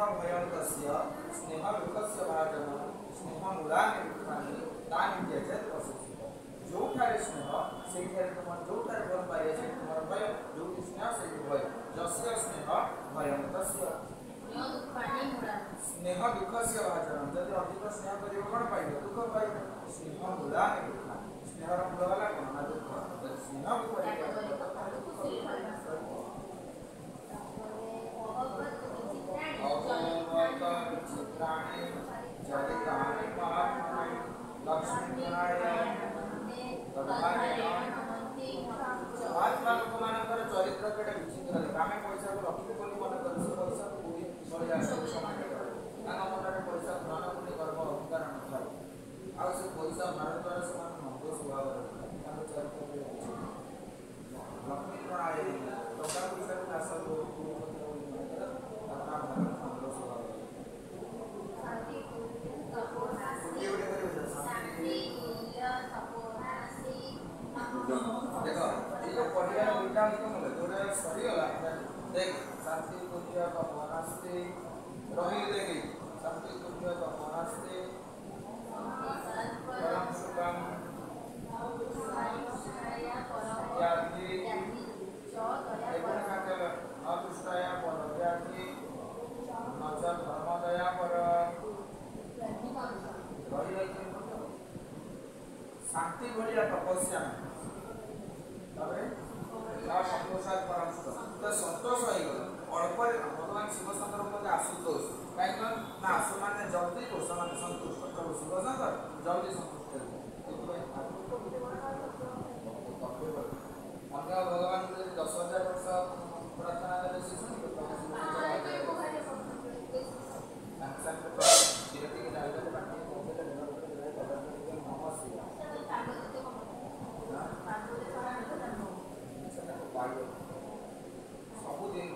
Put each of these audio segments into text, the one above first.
भयन्तस्य स्नेहदुःखस्य भाजनं स्नेहमूलानि दुःखानि तानि त्यजेत् प्रशंसित जो ठारे स्नेह से ठारे तुम जो ठारे भल पाइए से तुम भय जो स्नेह से भय जस्य स्नेह भयन्तस्य स्नेह दुःखस्य भाजनं यदि अधिक स्नेह करियो कोन पाइबो दुःख पाइबो स्नेहमूलानि दुःखानि स्नेहर मूल वाला कोन ना दुःख स्नेह चित्राणि चरितानि महात्मानि लक्ष्मीनारायण महात्मा लोक मानकर चरित्र केटे विचित्र आम पैसा को रखी बोली मन कर पैसा को बढ़िया मनरे पैसा धन पुण्य कर्म अहंकार नथा आ से पैसा मार द्वारा से मंद स्वभाव चरित्र लक्ष्मी प्रणाली टका पैसा को आशा देखो ये पढ़िया दुईटा मतलब जोड़ा सही होला देख शांति पुण्य तपनास्ति रही देगी शांति पुण्य तपनास्ति परम सुखम याति एवं काकेल अदृष्टाया पर याति नच धर्मदया पर रही शांति भलिया तपस्या तबे या संतोषात परम सुख तो संतोष हो गयो अल्प भगवान शिव शंकर मते आशुतोष काई ना आशु माने जल्दी दोष माने संतुष्ट प्रभु शिव शंकर जल्दी संतुष्ट अन्य भगवान को 10,000 वर्ष प्रार्थना करे से सुनि सबुदिन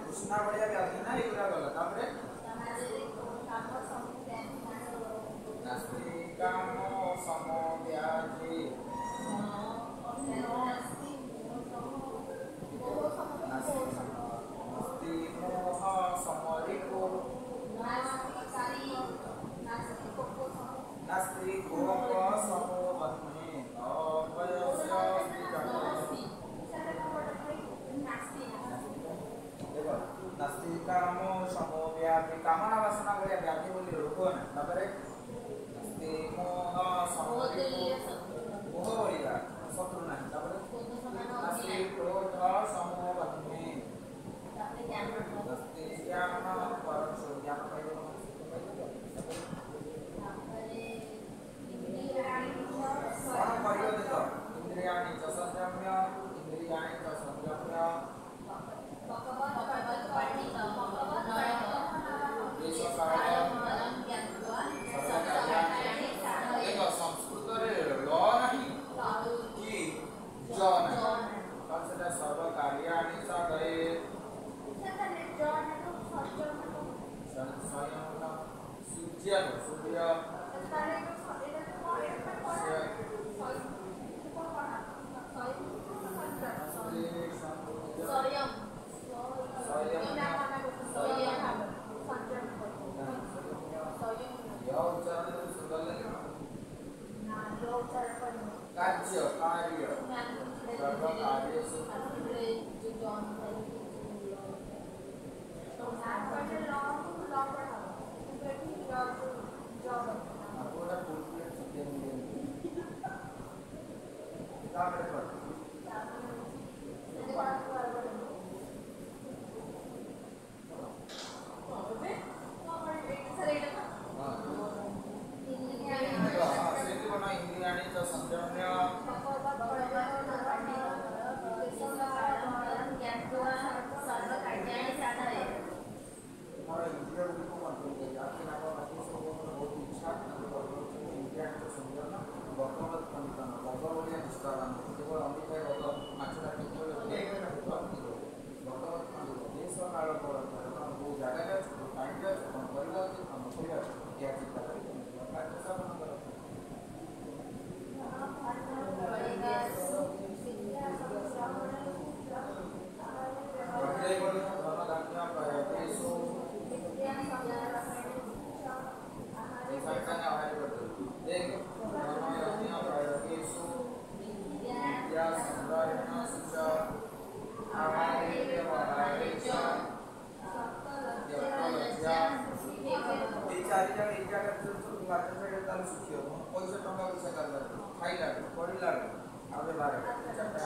कृष्णा बढ़िया व्याधि ना इकरा गला तापरे नास्ति कामो समो व्याधि नास्ति मोह समरिको नास्ति कोप समो बन्मे अवयस्य नास्ति कामो समो व्याधि कामना वासना भलिया व्याधि बोली रोग ना तापरे नास्ति मोह समरिको मोह भलिया शत्रु ना तापरे नास्ति क्रोध समो बन्मे नास्ति ज्ञान परम ज्ञान पाइबो कौन करियो देख इंद्रियाणि च संयम्य इंद्रियाणि च संयम्य संस्कृत रे ल नहीं ଖାଲି ଶିଖିବ ପଇସା ଟଙ୍କା ପଇସା କାରବାର ଖାଇଲା ପଢିଲା ଆଉ ବାର ଚାରିଟା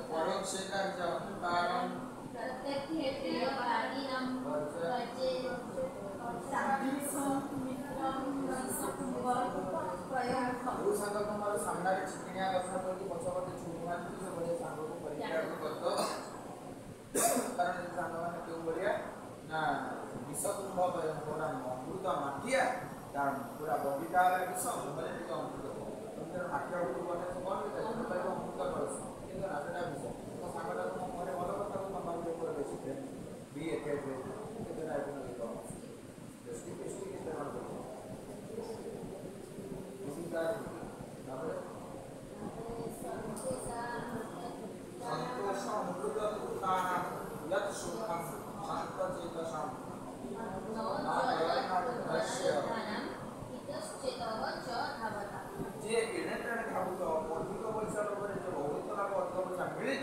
परोक्ष कार्य कारण प्रत्यक्ष हेतु कारणम वर्जे सागर तुम्हारे सामने चिकनिया कथा बोली पछपटे छुमा से बड़े सांग को परीक्षा करतो कारण ये सांग माने क्यों बढ़िया ना विष कुंभ पूरा अमृत माटिया कारण पूरा बगीचा वाला विष बोले टिक अमृत तुमरे माटिया ऊपर बने से कौन लेता है तो अमृत करस किंतु नाटटा विष तो सांगटा तुम मोरे भलो कथा को तमाम ऊपर बेसी बी एफेक्ट किंतु ना को तो जस्टी पेस्टी के तरह करो इसी का संतोष अमृत उत्तान यत् सुखम शांतचेतसम जे पेनेट्रेट खाबुतो अधिक पैसा लोभरे जो बहुत लाभ अधिक पैसा मिले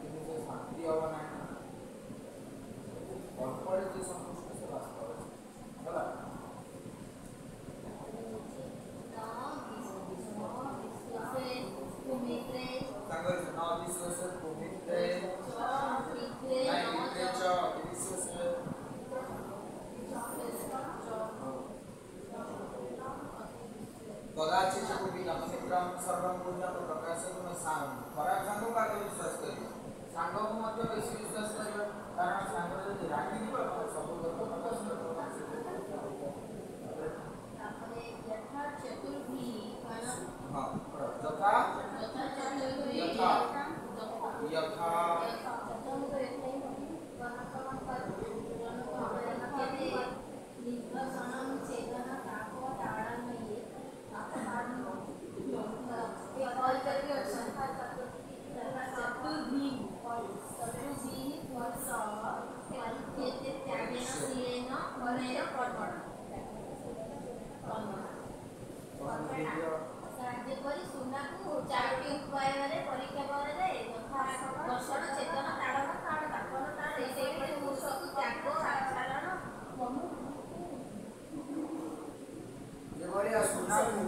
किंतु से शांति हवा नहीं अल्परे जे संतुष्ट से वास्तव होला सागर ना विश्वास कुमित्रे नहीं विश्वास कदाचित कोई नक्षत्रम सर्वम पुण्य प्रकाशक में खराब सांगो का विश्वास करियो सांगो को मध्य बेसी विश्वास करियो कारण सांगो जदि राखी दिबो सब प्रकाश करतो तापरे यथा चतुर्भी हां यथा चतुर्भी यथा ଯେପରି ସୁନାକୁ ଚାରୋଟି ଉପାୟରେ ପରୀକ୍ଷା କରାଯାଏ ଦର୍ଶନ ଚେତନ ତାଡ଼ନ ତାଡ଼ ତାପନ ତାଡ଼ ସେଇଭଳି ପୁରୁଷକୁ ତ୍ୟାଗ ଆଚରଣ ଯେଭଳିଆ ସୁନାକୁ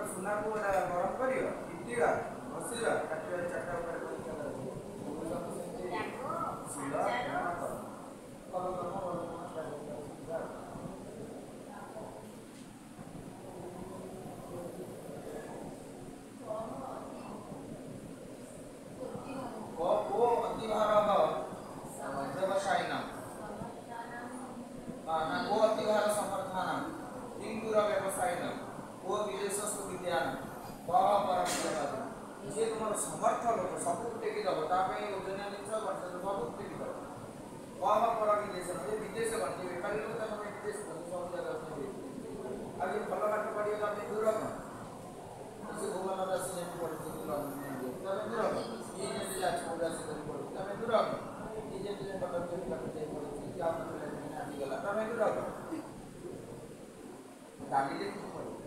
सुना को गरम करियो इतिरा बसिरा काटिया चाटा ऊपर परीक्षा समर्थ लोक सब टेकी दब योजना जिन वर्ष सब टेकी दब कम पर विदेश विदेश बनते बेपारी लोग तुम विदेश सब जगह आज भल पाठ पढ़िए तुम दूर कौन भुवन दास पढ़ी तुम दूर ये जाजपुर आस पढ़ी तुम दूर ये कटक पढ़ी आगला तुम दूर गाड़ी देखिए पढ़ो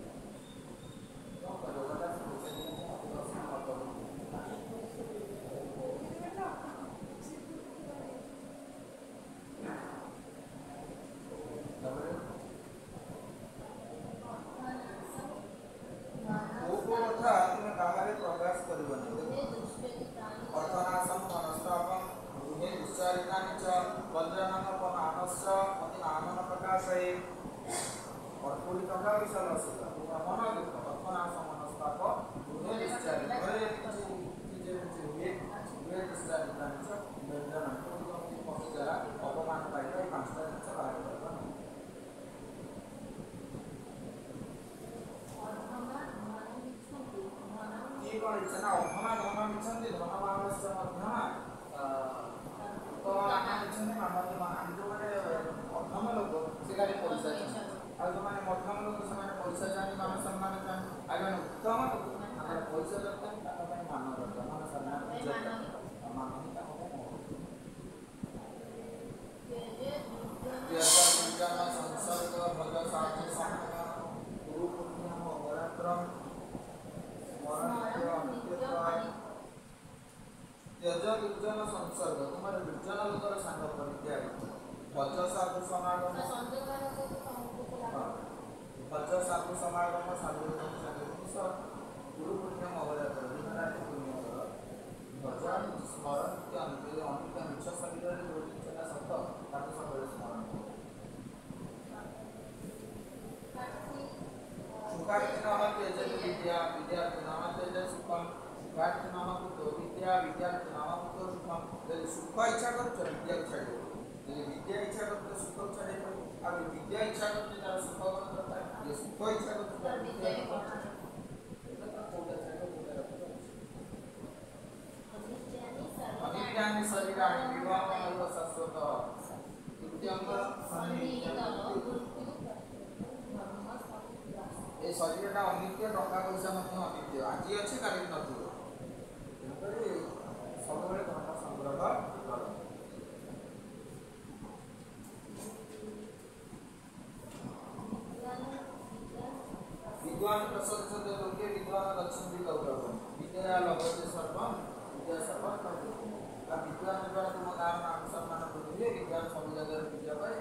କୋଟି ଟଙ୍କା ପଇସା ଲସ୍ ହେଲା ମନ ଦୁଃଖ ଅର୍ଥନାଶ ମନସ୍ତାପ ଗୃହେ ନିଶ୍ଚାରି ଘରେ କିଛି ହୁଏ ଗୃହେ ନିଶ୍ଚାରି ଜାଣିଛ ବ୍ୟଞ୍ଜନ ପଶୁ ଦ୍ୱାରା ଅପମାନ ପାଇବ ଏଇ ପାଞ୍ଚଟା ଜିନିଷ ବାହାର କରିବା ନାହିଁ। କିଏ କ'ଣ ଇଚ୍ଛା ନା ଅଧମା ଧନ ମିଛନ୍ତି ଧନ ମାମସ୍ୟ ମଧ୍ୟମା ମିଛନ୍ତି ମାମତି ଆମେ ଯେଉଁମାନେ ଅଧମ ଲୋକ ସେ ଖାଲି ପଇସା ଚାହାନ୍ତି ଆଉ ଯେଉଁମାନେ ମଧ୍ୟମ ଲୋକ ସେମାନେ ପଇସା ଚାହାନ୍ତି ମାନ ସମ୍ମାନ ଚାହାନ୍ତି ଆଉ ଜଣେ ଉତ୍ତମ ଲୋକ ଆମର ପଇସା ଦରକାର ତାଙ୍କ ପାଇଁ ମାନ ଦରକାର ମାନ ସମ୍ମାନ ମାନ ହିଁ ତାଙ୍କ ପାଇଁ ସଂସର୍ଗ ଭଲ ସାଧୁ ସମ୍ମାନ ଗୁରୁ ପୂର୍ଣ୍ଣିମ ଅପରାତ୍ର ତ୍ୟଜ ଦୁର୍ଜନ ସଂସର୍ଗ ତୁମର ଦୁର୍ଜନ ଲୋକର ସାଙ୍ଗ ପରିତ୍ୟାଗ ଭଜ ସାଧୁ ସମାଗମ ଭଜ ସାଧୁ ସମାଗମ ସାଧୁ ଜିନିଷ ଗୁରୁ ପୁଣ୍ୟ ମହୋଦୟ ଦିନ ରାତି ପୁଣ୍ୟ କର ଭଜ ସ୍ମରଣ ଅନିତ୍ୟ ମିଛ ଶରୀରରେ ଯେଉଁ ଜିନିଷଟା ସତ ତାକୁ ସବୁବେଳେ ସ୍ମରଣ କର सुखार्थ नाम तेजति विद्या विद्यार्थ नाम तेज सुखम सुखार्थ नाम कुतो विद्या विद्यार्थ नाम कुतो सुखम यदि सुख इच्छा करो तो विद्या इच्छा करो यदि विद्या इच्छा करो तो सुख छाड़े करो और विद्या इच्छा करो तो तार सुख कौन करता है ये सुख इच्छा करो तो तार विद्या कोटा अनित्यानि शरीराणि विवाहं शाश्वत इत्यंग ए शरीरटा अनित्य टंका पैसा अनित्य आज अच्छे काली नथिବ ତେଣୁକରି ସବୁବେଳେ ଧନ ସଂଗ୍ରହ କର। विद्वान प्रशंसते लोके विद्वान गच्छन्ति गौरवं विद्या लभते सर्वं विद्या सर्वं आ विद्वान द्वारा तुम गाँव नाम सम्मान वृद्धि विद्वान सब जगह विद्या पाए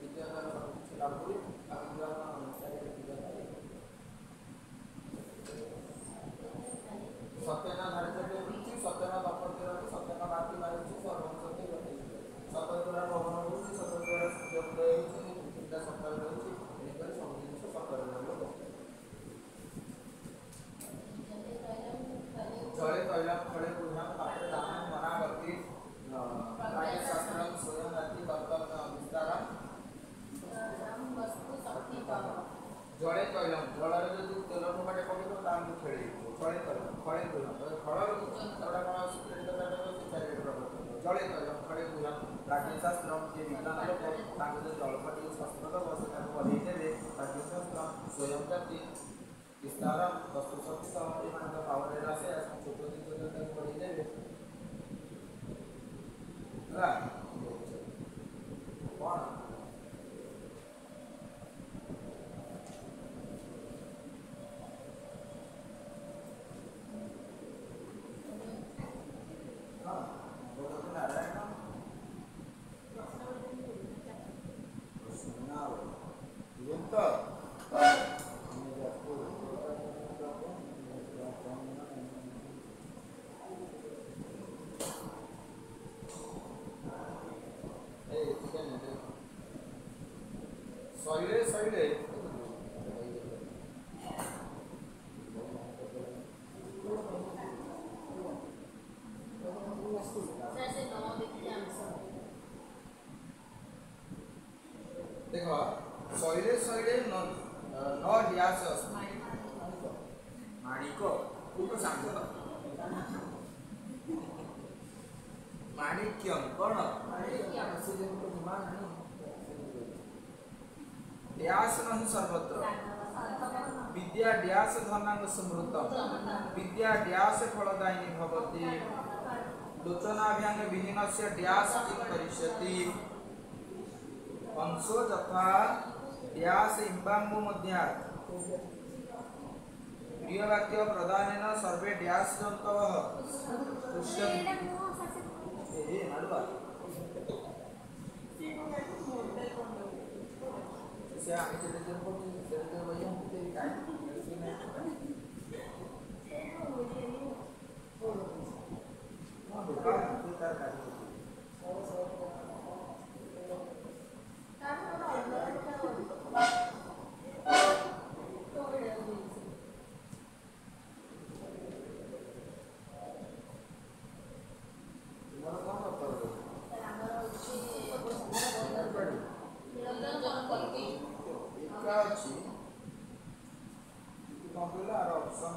विद्या द्वारा सब कुछ लाभ हुए आ विद्वान सत्यन धारित वृत्ति सत्यन दपत्य रही सत्यन बाती मारुची सर्वं सत्य घटे सत्य द्वारा भवन होती सत्य द्वारा सूर्य उदय होती पृथ्वीटा सत्य रही एकर सब जिनिस सत्य रहिलो जले तैलम खड़े बुझान पात्रे दान मना गति प्राय शास्त्रम स्वयं राति कर्तव्य विस्तारम जले तैलम जलरे यदि तेल ठोपाटे पकेइबो तांको खेळेइबो खड़े तैलम खड़े बुझान खड़ तोड़ा कोन सुप्रीम कोर्ट से चारि जले तैलम खड़े बुझान प्राय शास्त्रम के विज्ञान लोक तांको जो जलपटी शास्त्र दब से तांको बदई देबे प्राय शास्त्रम स्वयं राति विस्तारम वस्तु शक्ति सामग्री मान पावर राशि छोट जिनिस तक बढ़ी देबे ହେଲା कौन हां बोलो तो नारायण सुनना ये तो शैले शैले देखो शैले शैले न ड्यास माणिक खूब सांग माणिक्यम कौन ड्यास नहीं सर्वत्र विद्या ड्यास धनांग समृत विद्या ड्यास फलदायिनी भवति लोचनाभ्यां विहीनस्य ड्यास किं करिष्यति अंशो तथा ड्यास इम्बांगो मध्यात् प्रिय वाक्य प्रदानेन सर्वे ड्यास जन्तवः दृश्यन्ति ए नडवा से आगे चले जब को चलते वही हम के टाइम से मैं हां दुकान की तरकारी होती है क्या अच्छी कौन बोला और ऑप्शन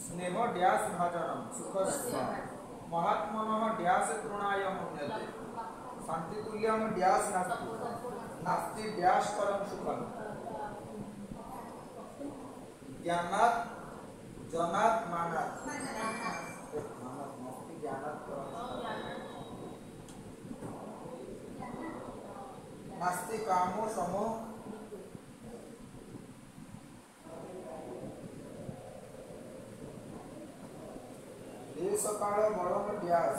स्नेह डैश भाजनम सुख महात्मनः डैश तृणाय मुन्यते शांतितुल्यम डैश नास्ति नास्ति डैश परम सुखम ज्ञानात् जनात् मानात् नास्ति ज्ञानात् परम नास्ति कामो समो देश काल बलम डैश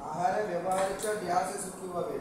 आहार व्यवहार च डैश सुखी भवे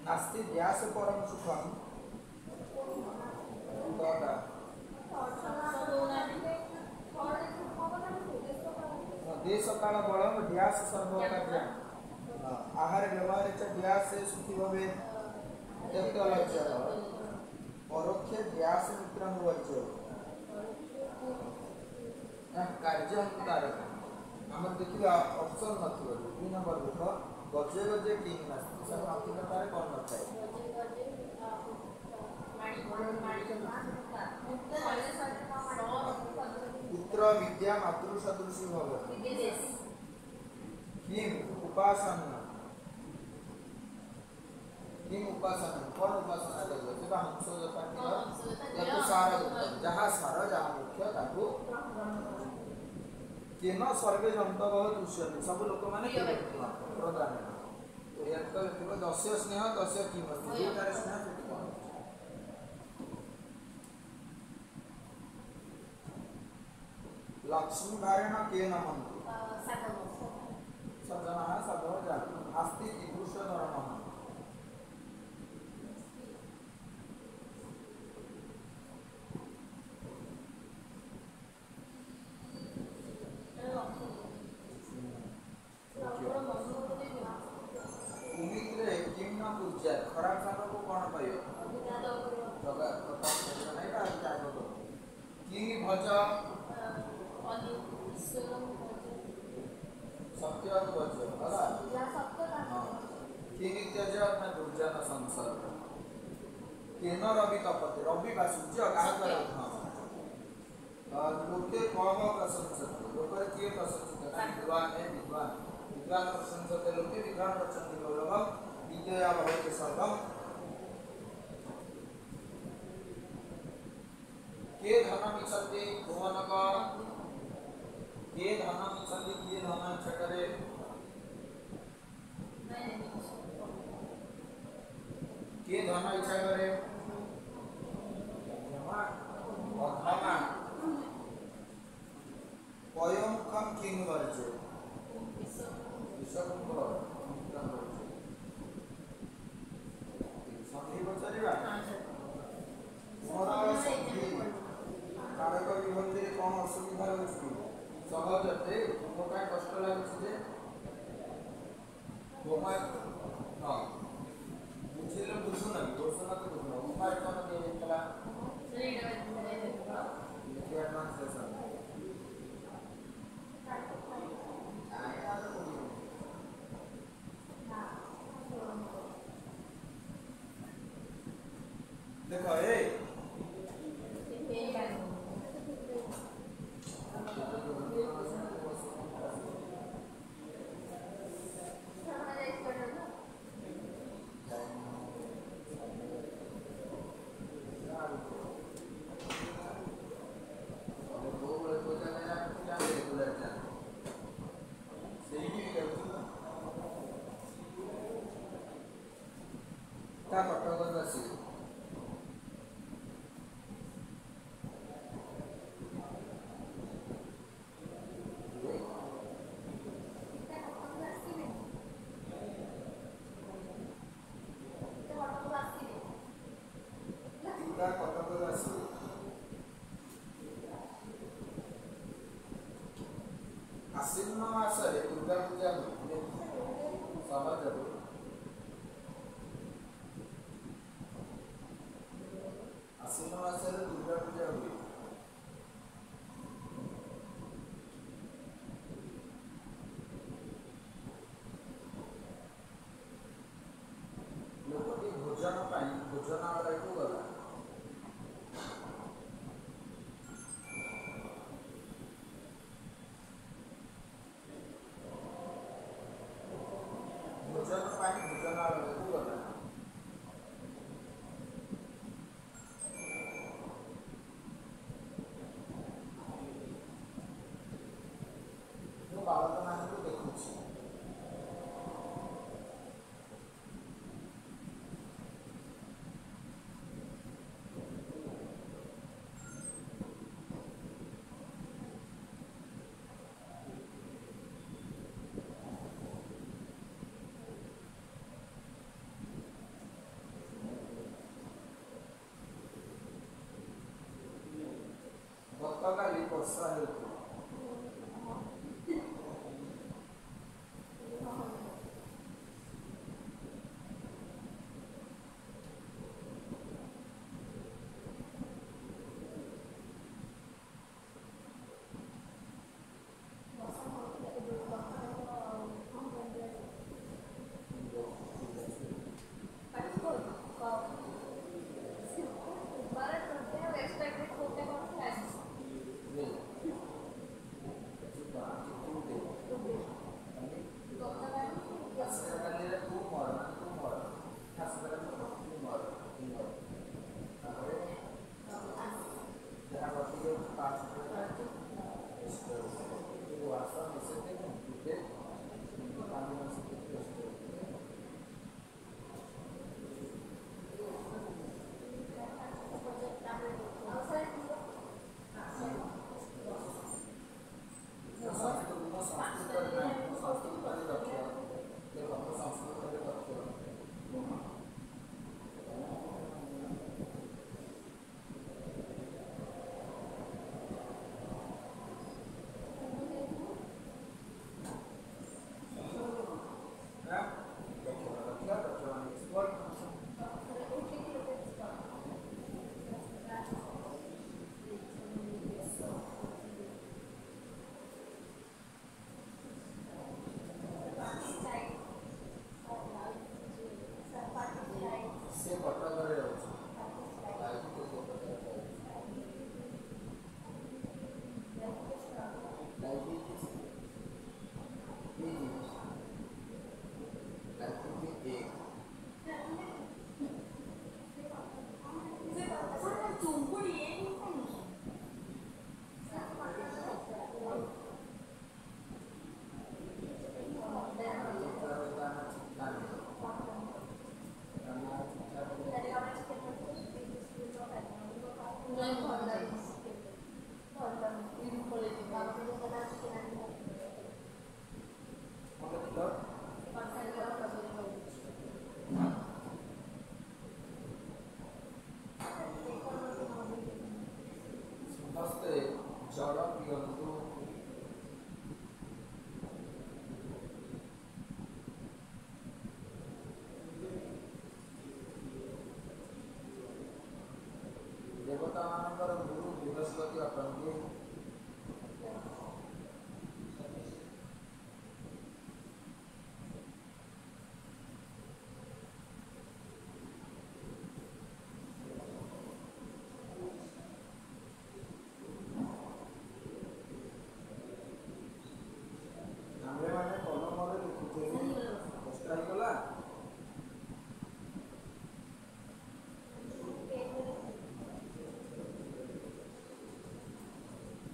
नास्ति डैश परम सुखम देश काल बलम डैश सर्वकार्य आहार व्यवहार च डैश सुखी भवे त्यक्त लक्ष्य परोक्ष डैश मित्रं वर्ज्य कार्य कारक आम देखिए ऑप्शन नथिबो 2 नंबर लिख गजे गजे किंग नास्ति सब नथिबो कौन नथाय पुत्र विद्या मातृ सदृशी भवति किम उपासना कौन उपासना करबो सेबा हंस जपान यतु सार जहाँ सार जहाँ मुख्य ताकू केन सर्वे जंतवः तुष्यन्ति सब लोक माने प्रधान तो यार तो दस्य स्नेह दस्य किमस्ति जे तार स्नेह सेति कोन लक्ष्मी भारेण केन हन्ति सज्जनः साधवः जाति अस्ति कीदृश धर्मः उमित्रे किम न पूज्य खराब साधक को कौन पाइयो जगह प्रताप नहीं का त्याग दो किंग भज सत्य भज होला किंग त्यज अपना दुर्जन संसार केन रवि तपते रवि बा सूर्य काहे कर लोके कह प्रशंसते लोकर किए प्रशंसते विद्वान प्रशंसते लोके विद्वान प्रशंसते गौरवम विद्या भवति सर्वम के धनम इच्छति भुवनक के धनम इच्छति के धन छकरे के धन इच्छा करे अधमा पयमुखम किंग वर्जे विश्वकुंभ संधि बचारिबा मोर संधि कारक विभक्ति कौन असुविधा होछि सहजते तुमका कष्ट लागुछि जे होमा हां बुझिले बुझुना दोसना तो बुझुना उपाय कोन दिए देतला लिखिया ट्रांसलेशन देखो ए आश्विन मासरे दुर्गा पूजा हुए सहजरू आश्विन मासरे दुर्गा पूजा हुए लोकटी भोजन भोजनालय को गला भोजन भोजनालय को गला बालक मान को देखुँ गतकाली वर्षा हेतु जल पिंतु देवता मानकर गुरु बृहस्पति अटंती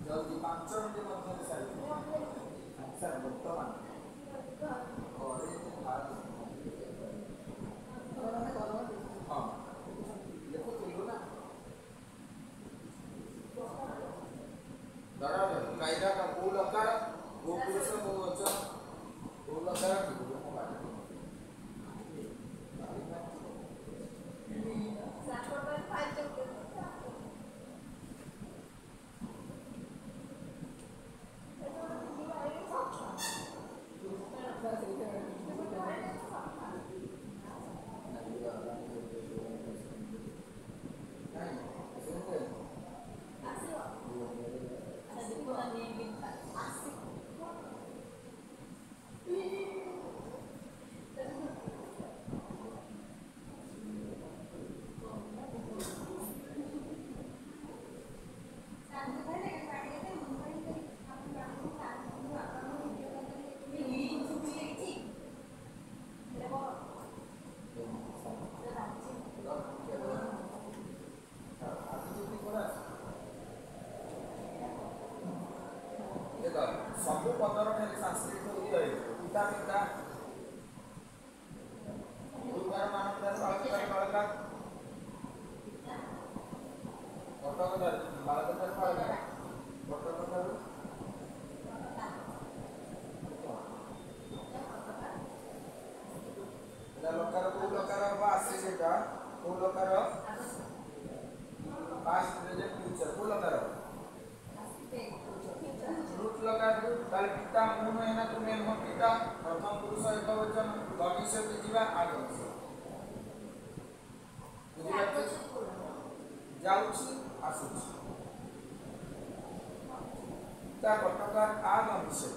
जल्दी 5 मिनट मध्य सारी सर बर्तमान घरे हाँ देखो ना दरा कायदा का कोल आकार वो पुरुष को वचन कोल आकार କଟକ ବାଳକ ଠାରୁ ବାଳକ କଟକ ଠାରୁ ଲକାର କୋଉ ଲକାର ହବ ଆସି ସେଟା କୋଉ ଲକାର ପାଷ୍ଟ ପ୍ରେଜେଣ୍ଟ ଫ୍ୟୁଚର କୋଉ ଲକାର ରୁଟ୍ ଲକାର ତାହେଲେ ପିତା ମୁଁ ନୁହେଁ ନା ତୁମେ ନୁହଁ ପିତା ପ୍ରଥମ ପୁରୁଷ ଏକବଚନ ଭବିଷ୍ୟତ ଯିବା ଆଗମ ଯାଉଛି ଆସୁଛି ତା କଟକ ଆଗମିଷେ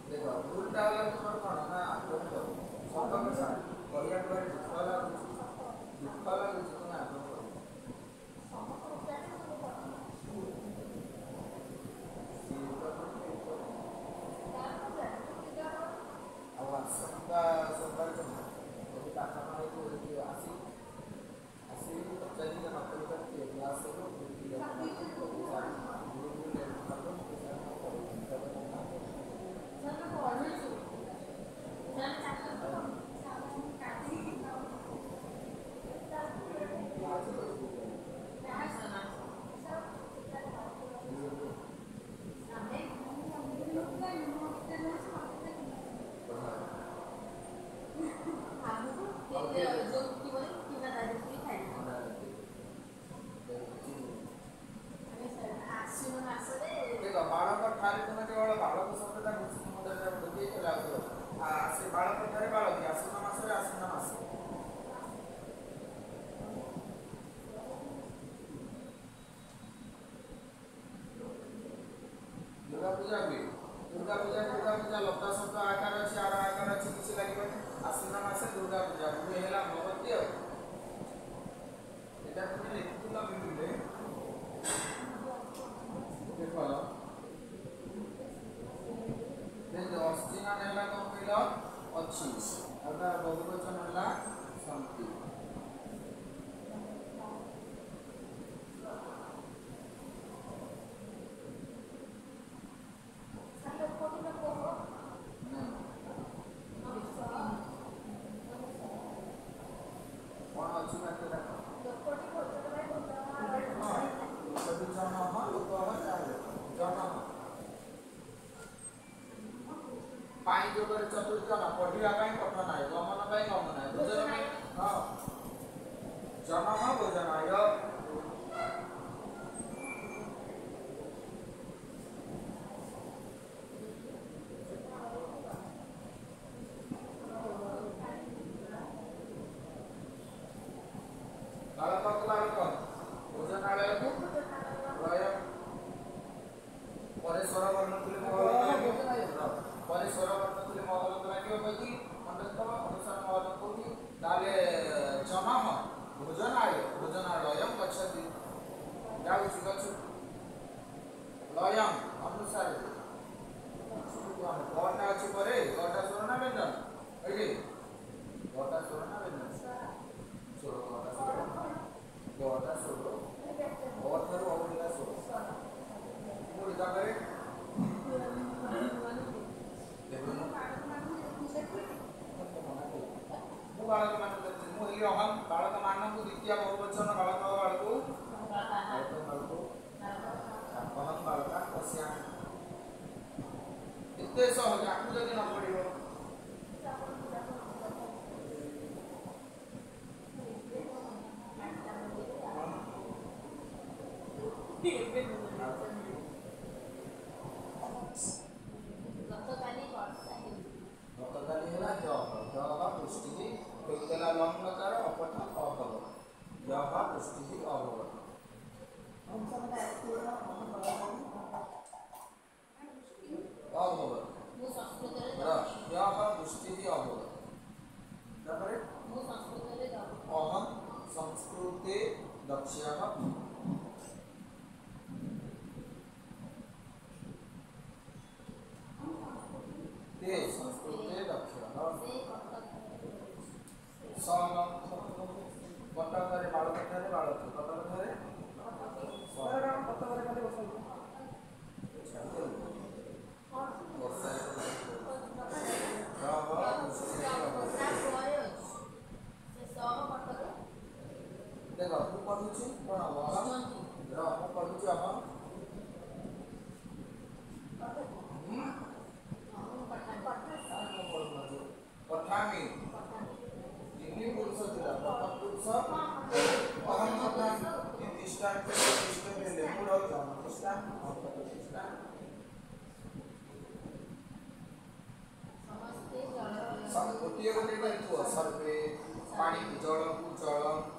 देखो उल्टा वाला तुम्हारा कौन ना आपको तो सब का साथ बढ़िया बढ़िया दुख वाला कुछ तुम्हें आपको अब सबका सबका जो तो काका मारे को जो आसी आसी तो चली का मतलब करती है क्लास से लोग दुर्गा पूजा लता शब्द आकार अच्छे आर आकार अच्छे किसी लगे आश्विन मासे दुर्गा पूजा ये है भगवती एटा तुम लिखुला मिलले देखो देन अस्तिना नेला को कहला अच्छी अदा बहुवचन नेला शांति चतुर्जन पढ़िया पठन है गमन गमन है भोजन हाँ जन भोजनाय बालक भोजनालय को पर स्वर वर्ण तुले पर स्वर वर्ण तुले महल लगे कही मंडल अनुसार महल कौटी ताले जन भोजनालय भोजनालय गच्छति जाउछि गच्छ लयम अनुसार गटा अछि परे गटा स्वर ना व्यंजन एठी गटा स्वर ना व्यंजन स्वर गटा स्वर अर्थर अवलिका स्वर मोर जागरे बालक मान मुझे अहम बालक मान को द्वितीय बहुवचन बालक बालक अहम बालक पश्या इतने सहज आपको जदि न पड़ो संस्कृते दक्षिण ते संस्कृते दक्षिण कटक बालक बालक देखो मु पढुछि कोन अहम र मु पढुछि अहम पठामि तिनि पुरुष थिला प्रथम पुरुष अहम पठामि दृष्टांत ले मु रह दृष्टांत सब गोटे गोटे कर सर्वे पानी जल को जल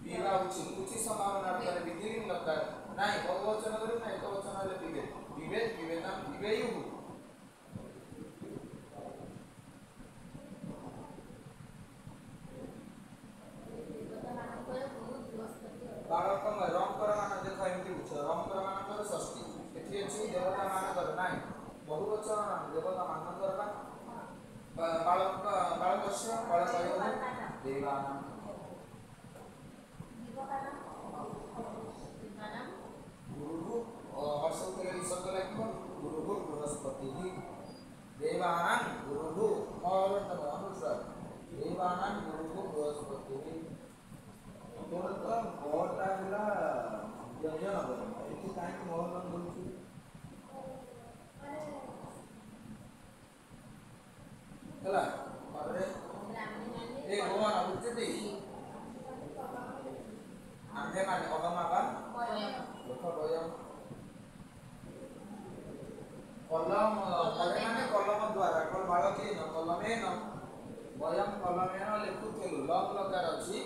पीवा उचित संभावना करे विधि लकार नाही बहुवचन करे नाही तो वचन ले विवेक विवेक विवेयु बालक रंग कर मान देखो एमती बुझ रंग कर मान कर षष्ठी एथि अछि देवता मान कर नाही बहुवचन देवता मान कर बालक बालकस्य बालकयो देवानां गुरु हर्षोत्तर शब्द लिखो गुरु बृहस्पति देवानां गुरु और अनुसार देवानां गुरु बृहस्पति तो मोटा होला व्यंजन बने एथि काहे मोहन बोलछु ହେଲା ତାପରେ ଏ ଭଗବାନ ବୁଝିଛନ୍ତି ଆମ୍ଭେ ମାନେ ଅହମାବା ଦେଖ ବୟମ କଲମ ପଡେ ମାନେ କଲମ ଦ୍ୱାରା କଲ ବାଳକେନ କଲମେନ ବୟମ କଲମେନ ଲେଖୁଥିଲୁ ଲଗ ଲଗାର ଅଛି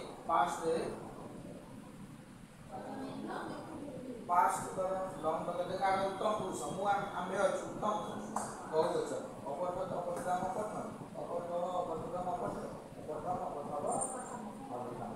ପାଷ୍ଟ କର ଲଙ୍ଗ ଲଗା ଦେଖା ଉତ୍ତମ ପୁରୁଷ ମୁଁ ଆମ୍ଭେ ଅଛି ଉତ୍ତମ ବହୁତ ଅଛି ଅପରପଦ ଅପରଦାମ ପଠନ ଅପରଦମ ଅପରଦାମ ପଠନ ଅପରଦାମ ଅପରଦାମ ଅପରଦାମ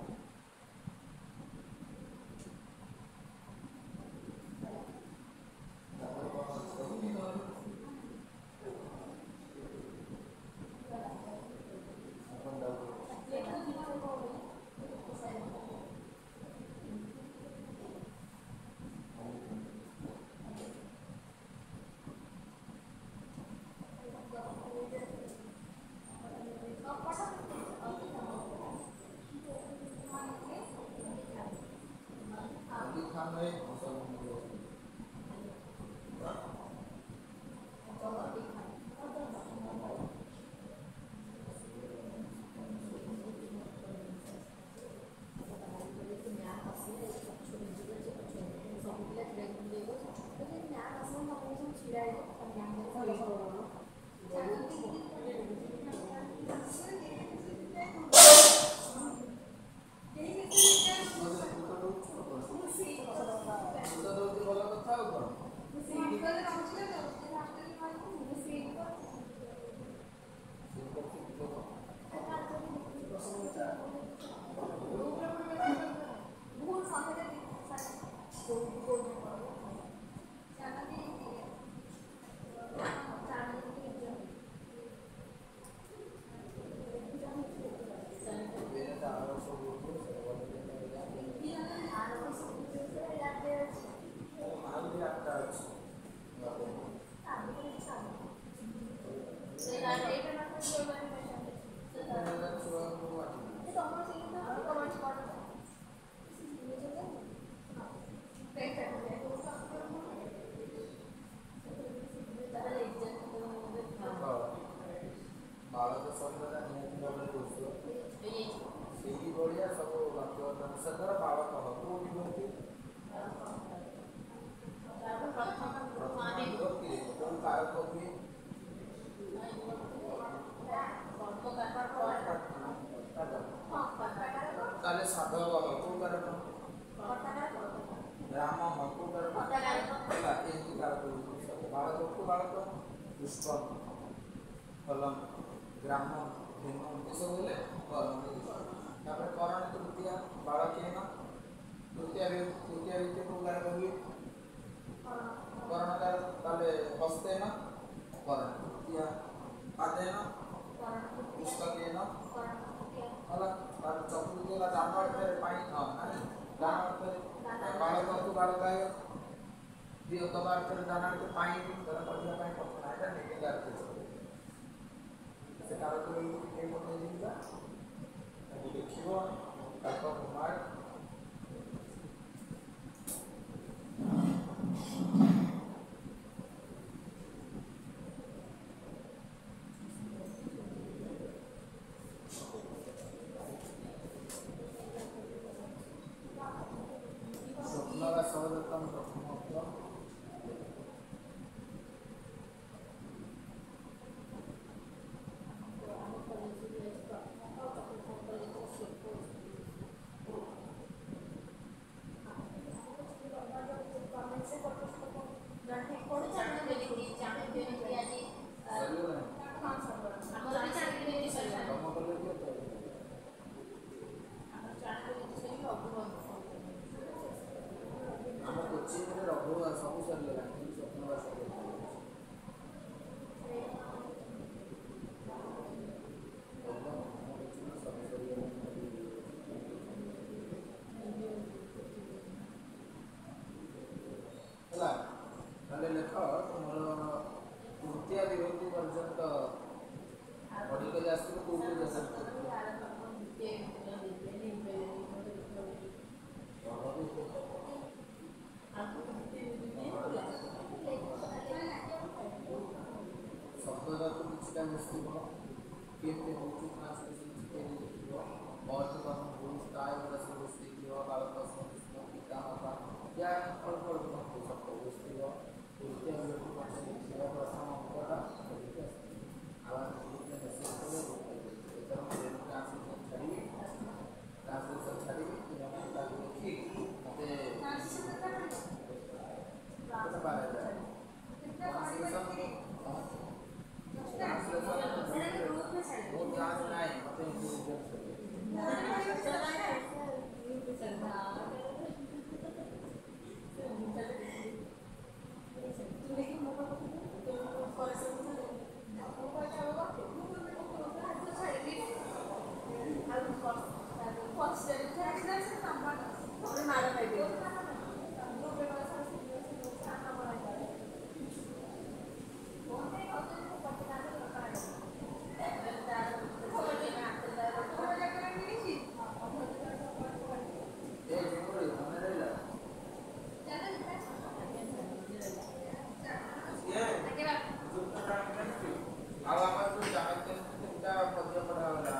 ଆଉ ଆମର ଯୋଉ ଚାଣକ୍ୟ ତିନିଟା ପଦ୍ୟ ପଢା ହେଲା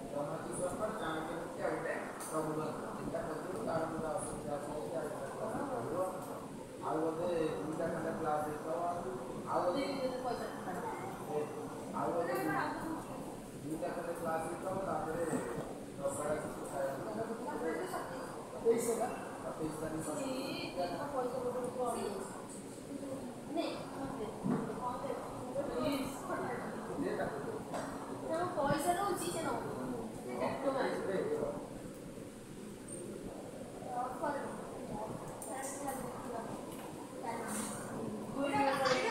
ଜନକିଶୋରଙ୍କର ଚାଣକ୍ୟ ନୀତି ଆଉ ଗୋଟେ ପ୍ରଭୁଙ୍କର ତିନିଟା ପଦ୍ୟରୁ ତାର ପୁରା ଅସୁବିଧା ପଡ଼ିବ। ଆଉ ବୋଧେ ଦୁଇଟା ଖଣ୍ଡେ କ୍ଲାସ୍ ହେଇଥିବ ଆଉ ବୋଧେ ଦୁଇଟା ଖଣ୍ଡେ କ୍ଲାସ୍ ହେଇଥିବ ତାପରେ ଦଶଟା ପଇସା